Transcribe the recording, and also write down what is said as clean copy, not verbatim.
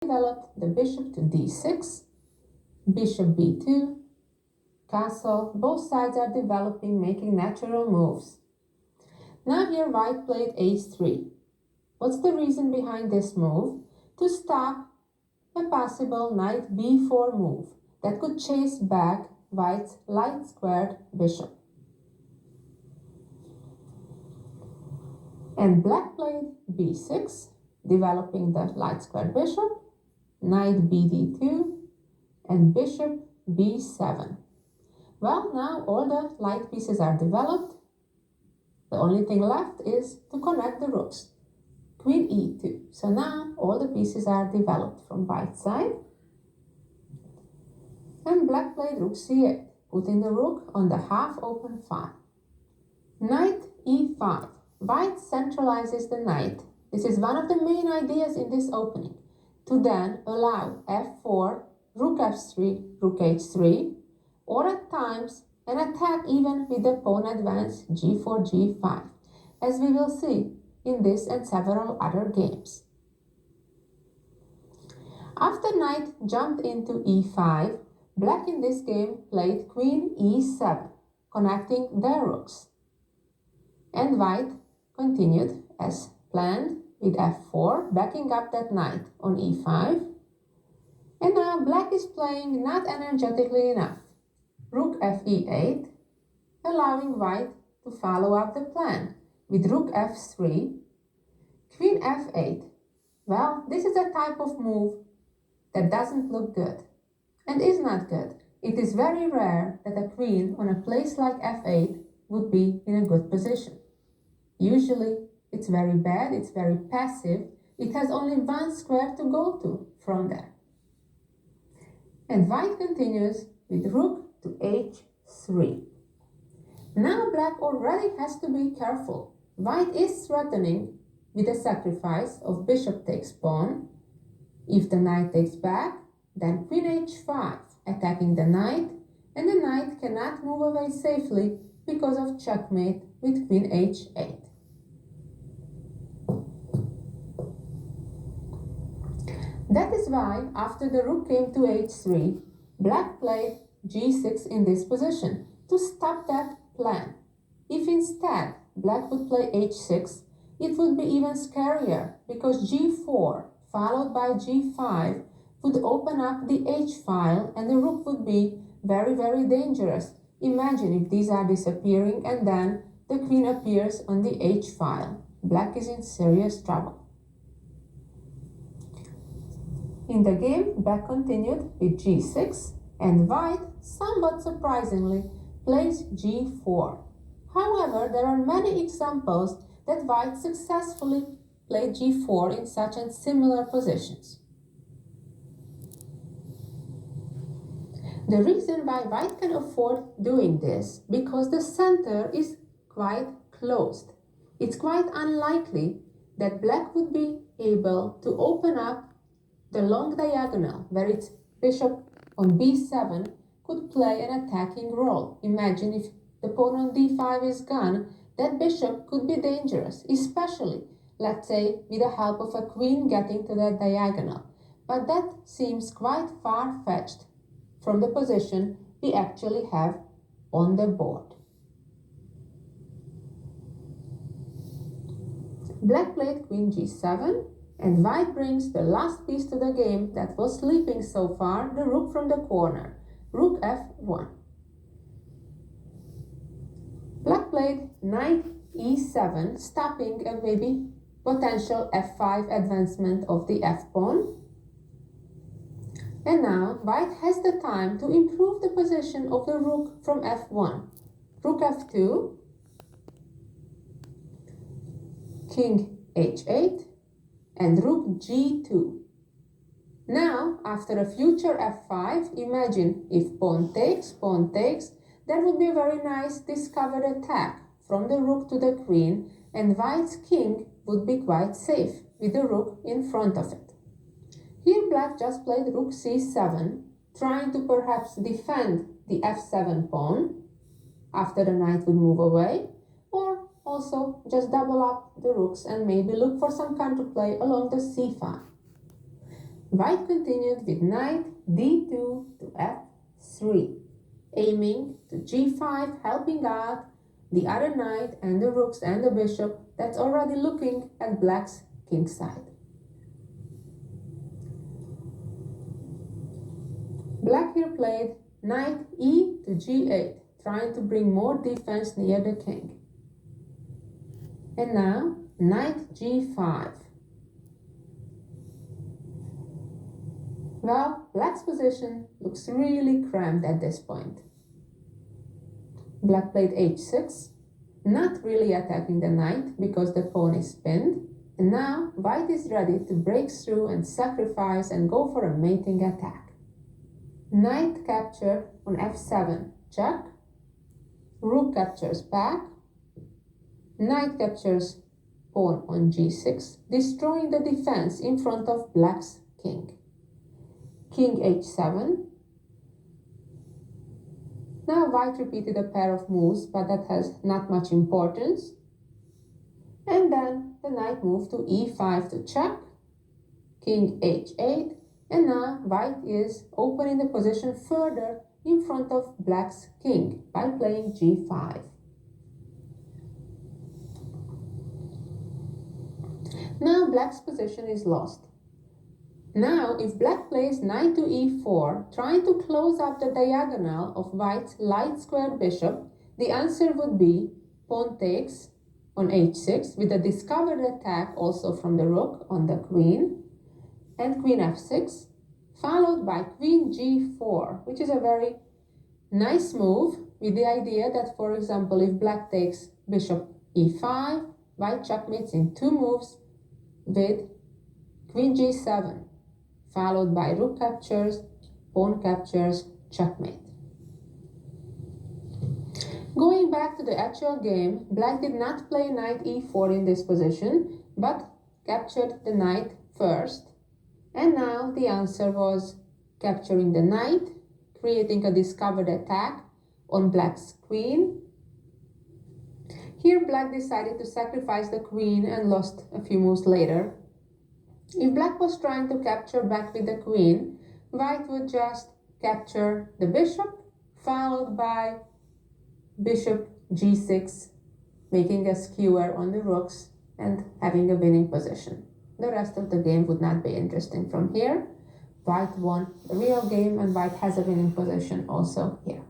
developed the bishop to d6, bishop b2, castle. Both sides are developing, making natural moves. Now here white played h3. What's the reason behind this move? To stop a possible knight b4 move that could chase back white's light squared bishop. And black played b6, developing the light squared bishop, knight bd2, and bishop b7. Well, now all the light pieces are developed. The only thing left is to connect the rooks. Queen e2. So now all the pieces are developed from white side. And black played rook c8, putting the rook on the half-open file. Knight e5. White centralizes the knight. This is one of the main ideas in this opening, to then allow f4, rook f3, rook h3, or at times an attack even with the pawn advance g4, g5, as we will see in this and several other games. After knight jumped into e5, black in this game played queen e7, connecting their rooks. And white continued as planned with f4, backing up that knight on e5. And now black is playing not energetically enough. Rook fe8, allowing white to follow up the plan with rook f3, queen f8. Well, this is a type of move that doesn't look good and is not good. It is very rare that a queen on a place like f8 would be in a good position. Usually, it's very bad, it's very passive. It has only one square to go to from there. And white continues with rook to h3. Now black already has to be careful. White is threatening with a sacrifice of bishop takes pawn. If the knight takes back, then queen h5, attacking the knight, and the knight cannot move away safely because of checkmate with queen h8. That is why, after the rook came to h3, black played g6 in this position to stop that plan. If instead black would play h6, it would be even scarier because g4 followed by g5 would open up the h-file and the rook would be very, very dangerous. Imagine if these are disappearing and then the queen appears on the h-file. Black is in serious trouble. In the game, black continued with g6 and white, somewhat surprisingly, plays g4. However, there are many examples that white successfully played g4 in such and similar positions. The reason why white can afford doing this because the center is quite closed. It's quite unlikely that black would be able to open up the long diagonal where its bishop on b7 could play an attacking role. Imagine if the pawn on d5 is gone, that bishop could be dangerous, especially, let's say, with the help of a queen getting to that diagonal. But that seems quite far-fetched from the position we actually have on the board. Black played queen g7, and white brings the last piece to the game that was sleeping so far, the rook from the corner, rook f1. Black played knight e7, stopping a maybe potential f5 advancement of the f-pawn. And now white has the time to improve the position of the rook from f1. Rook f2, king h8, and rook g2. Now, after a future f5, imagine if pawn takes, there would be a very nice discovered attack from the rook to the queen, and white's king would be quite safe with the rook in front of it. Here black just played rook c7, trying to perhaps defend the f7 pawn after the knight would move away, or also just double up the rooks and maybe look for some counterplay along the c file. White continued with knight d2 to f3, aiming to g5, helping out the other knight and the rooks and the bishop that's already looking at black's king side. Black here played knight e to g8, trying to bring more defense near the king. And now, knight g5. Well, black's position looks really cramped at this point. Black played h6, not really attacking the knight because the pawn is pinned. And now, white is ready to break through and sacrifice and go for a mating attack. Knight captured on f7, check. Rook captures back. Knight captures pawn on g6, destroying the defense in front of black's king. King h7. Now white repeated a pair of moves, but that has not much importance. And then the knight moved to e5 to check. King h8. And now white is opening the position further in front of black's king by playing g5. Now black's position is lost. Now, if black plays knight to e4, trying to close up the diagonal of white's light squared bishop, the answer would be pawn takes on h6 with a discovered attack also from the rook on the queen, and queen f6, followed by queen g4, which is a very nice move with the idea that, for example, if black takes bishop e5, white checkmates in two moves with queen g7, followed by rook captures, pawn captures, checkmate. Going back to the actual game, black did not play knight e4 in this position, but captured the knight first. And now the answer was capturing the knight, creating a discovered attack on black's queen. Here black decided to sacrifice the queen and lost a few moves later. If black was trying to capture back with the queen, white would just capture the bishop, followed by bishop g6, making a skewer on the rooks and having a winning position. The rest of the game would not be interesting from here. White won the real game and white has a winning position also here.